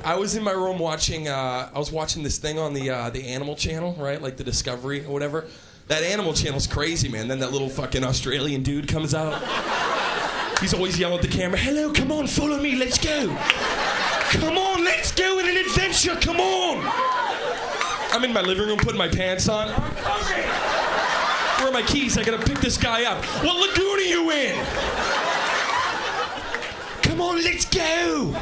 I was in my room watching. I was watching this thing on the Animal Channel, right? Like the Discovery or whatever. That Animal Channel's crazy, man. Then that little fucking Australian dude comes out. He's always yelling at the camera, "Hello, come on, follow me, let's go. Come on, let's go on an adventure, come on." I'm in my living room putting my pants on. Where are my keys? I gotta pick this guy up. What lagoon are you in? Come on, let's go.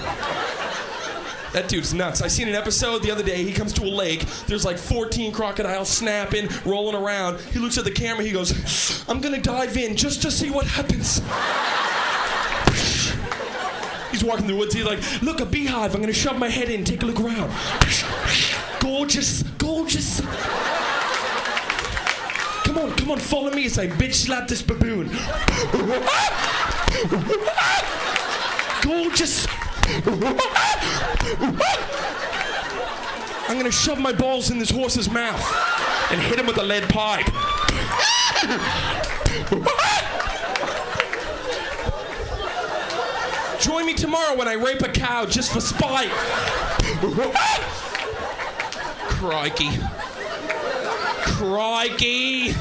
That dude's nuts. I seen an episode the other day. He comes to a lake. There's like 14 crocodiles snapping, rolling around. He looks at the camera. He goes, "I'm gonna dive in just to see what happens." He's walking through the woods. He's like, "Look, a beehive. I'm gonna shove my head in. Take a look around. Gorgeous, gorgeous. Come on, follow me as I bitch slap this baboon. Gorgeous. I'm gonna shove my balls in this horse's mouth and hit him with a lead pipe. Join me tomorrow when I rape a cow just for spite." Crikey. Crikey.